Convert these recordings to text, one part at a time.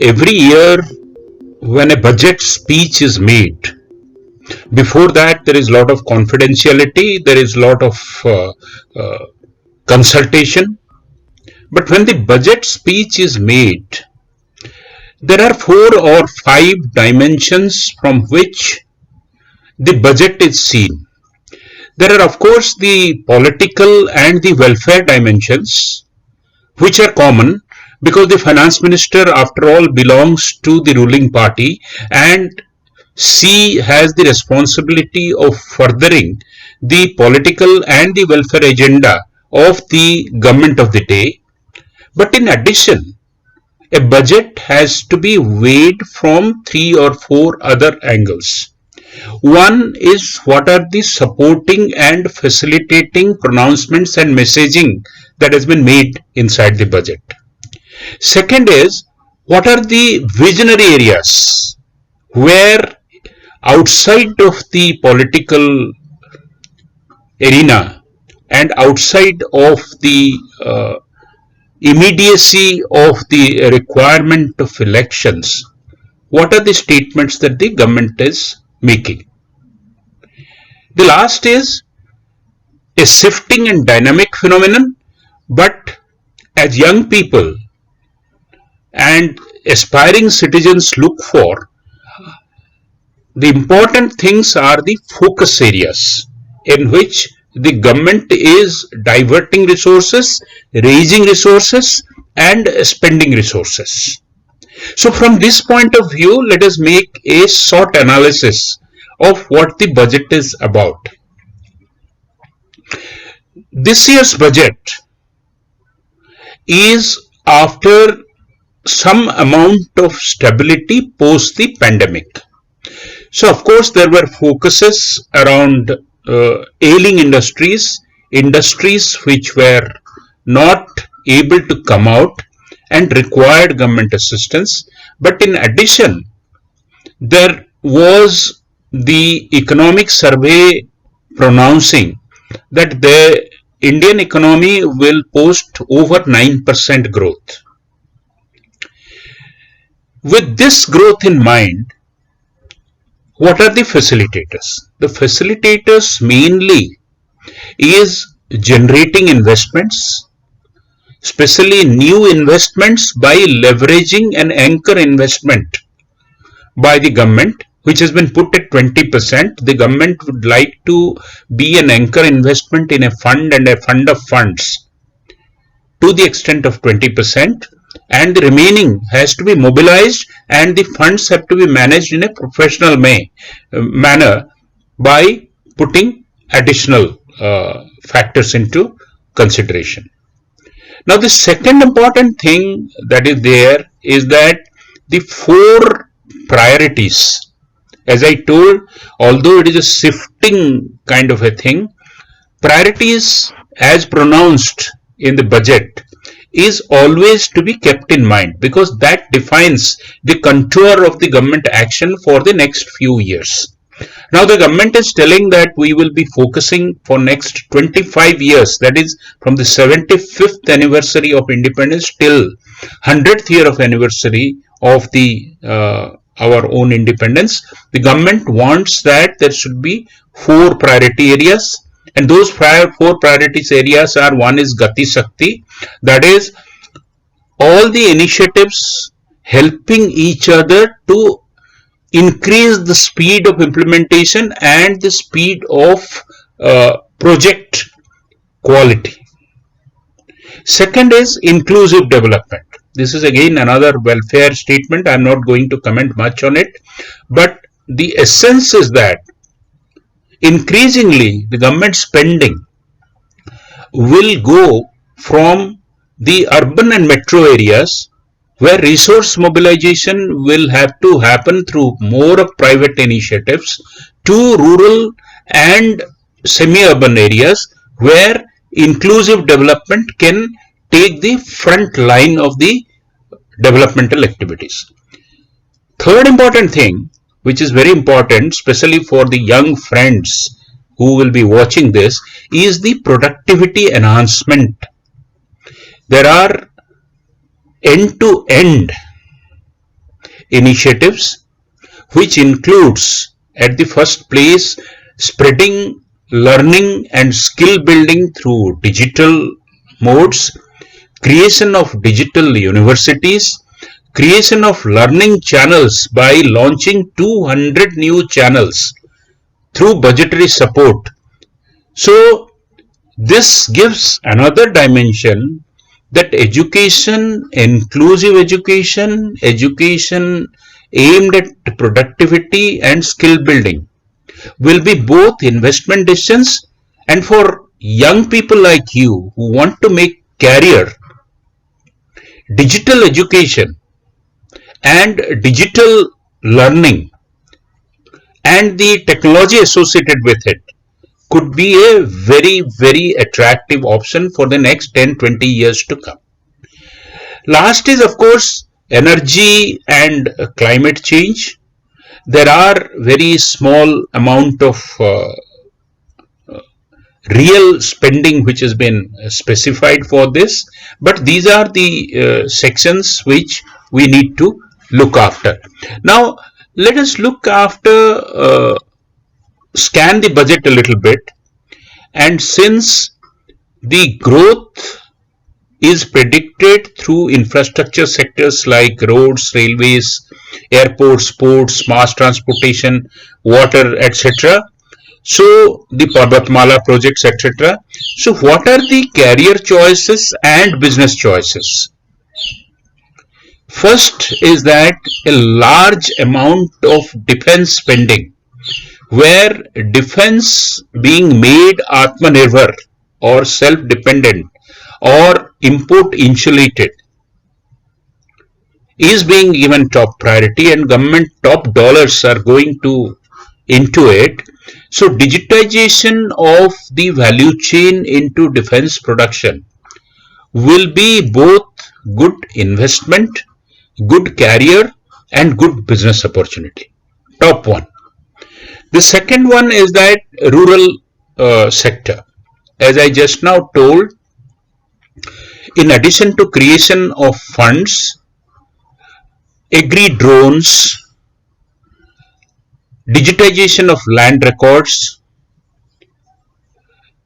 every year when a budget speech is made, before that there is a lot of confidentiality, there is a lot of consultation. But when the budget speech is made, there are 4 or 5 dimensions from which the budget is seen. There are, of course, the political and the welfare dimensions, which are common because the finance minister, after all, belongs to the ruling party, and she has the responsibility of furthering the political and the welfare agenda of the government of the day. But in addition, a budget has to be weighed from 3 or 4 other angles. One is, what are the supporting and facilitating pronouncements and messaging that has been made inside the budget. Second is, what are the visionary areas where outside of the political arena and outside of the immediacy of the requirement of elections, what are the statements that the government is making. The last is a shifting and dynamic phenomenon, but as young people and aspiring citizens look for, the important things are the focus areas in which the government is diverting resources, raising resources, and spending resources. So from this point of view, let us make a short analysis of what the budget is about. This year's budget is after some amount of stability post the pandemic. So of course there were focuses around ailing industries which were not able to come out and required government assistance. But in addition, there was the economic survey pronouncing that the Indian economy will post over 9% growth. With this growth in mind, what are the facilitators? The facilitators mainly is generating investments, especially new investments by leveraging an anchor investment by the government, which has been put at 20%. The government would like to be an anchor investment in a fund and a fund of funds to the extent of 20%, and the remaining has to be mobilized and the funds have to be managed in a professional manner by putting additional factors into consideration. Now the second important thing that is there is that the 4 priorities, as I told, although it is a shifting kind of a thing, priorities as pronounced in the budget is always to be kept in mind, because that defines the contour of the government action for the next few years. Now the government is telling that we will be focusing for next 25 years, that is from the 75th anniversary of independence till 100th year of anniversary of the our own independence. The government wants that there should be 4 priority areas, and those 4 priorities areas are: one is Gati Shakti, that is all the initiatives helping each other to increase the speed of implementation and the speed of project quality. Second is inclusive development. This is again another welfare statement. I am not going to comment much on it, but the essence is that increasingly the government spending will go from the urban and metro areas, where resource mobilization will have to happen through more of private initiatives, to rural and semi-urban areas where inclusive development can take the front line of the developmental activities. Third important thing, which is very important, especially for the young friends who will be watching this, is the productivity enhancement. There are end-to-end initiatives, which includes at the first place spreading learning and skill building through digital modes, creation of digital universities, creation of learning channels by launching 200 new channels through budgetary support. So this gives another dimension that education, inclusive education, education aimed at productivity and skill building will be both investment decisions, and for young people like you who want to make career, digital education and digital learning and the technology associated with it could be a very attractive option for the next 10-20 years to come. Last is, of course, energy and climate change. There are very small amount of real spending which has been specified for this, but these are the sections which we need to look after. Now let us look after scan the budget a little bit, and since the growth is predicted through infrastructure sectors like roads, railways, airports, ports, mass transportation, water, etc. So the Pathshala projects, etc. So what are the career choices and business choices? First is that a large amount of defense spending, where defense being made Atmanirbhar or self-dependent or import insulated is being given top priority, and government top dollars are going into it. So digitization of the value chain into defense production will be both good investment, good career and good business opportunity. Top one. The second one is that rural sector. As I just now told, in addition to creation of funds, agri drones, digitization of land records,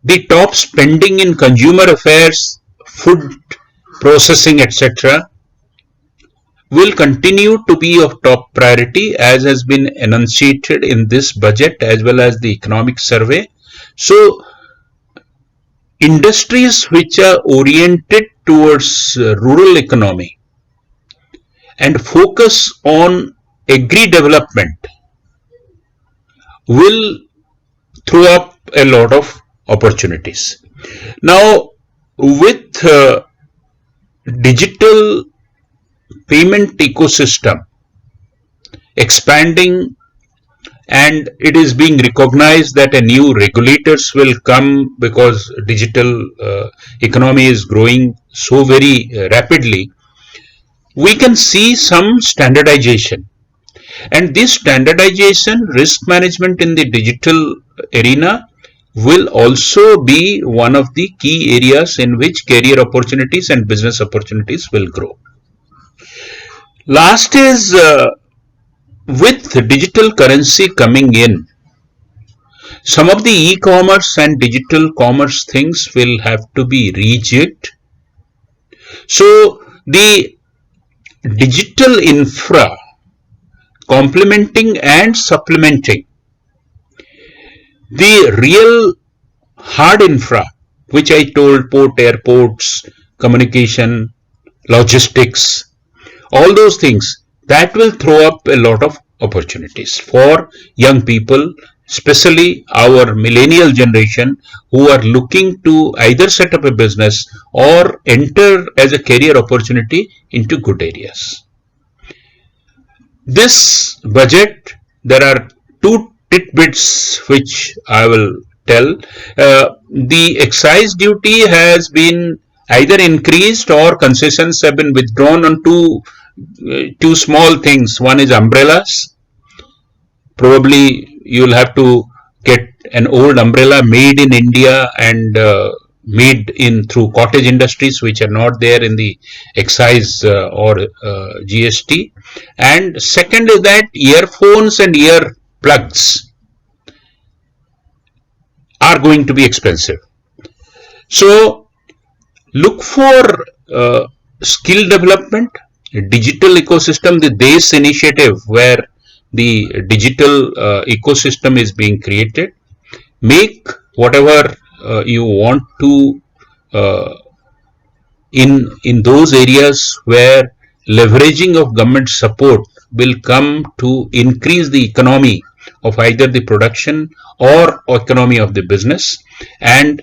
the top spending in consumer affairs, food processing, etc. will continue to be of top priority, as has been enunciated in this budget as well as the economic survey. So industries which are oriented towards rural economy and focus on agri development will throw up a lot of opportunities. Now with digital payment ecosystem expanding, and it is being recognized that a new regulators will come because digital economy is growing so very rapidly, we can see some standardization, and this standardization, risk management in the digital arena will also be one of the key areas in which career opportunities and business opportunities will grow. Last is with digital currency coming in, some of the e-commerce and digital commerce things will have to be rejigged. So the digital infra complementing and supplementing the real hard infra, which I told, port, airports, communication, logistics, all those things, that will throw up a lot of opportunities for young people, especially our millennial generation, who are looking to either set up a business or enter as a career opportunity into good areas. This budget, there are two tidbits which I will tell. The excise duty has been either increased or concessions have been withdrawn on two small things. One is umbrellas. Probably you'll have to get an old umbrella made in India and made in through cottage industries, which are not there in the excise or GST. And second is that earphones and ear plugs are going to be expensive. So look for skill development, digital ecosystem, the DES initiative where the digital ecosystem is being created. Make whatever you want to in those areas where leveraging of government support will come to increase the economy of either the production or economy of the business. And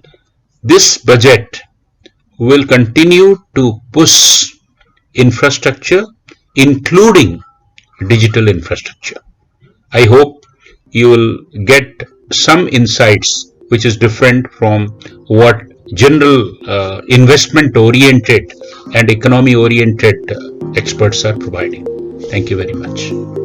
this budget will continue to push infrastructure, including digital infrastructure. I hope you will get some insights which is different from what general investment oriented and economy oriented experts are providing. Thank you very much.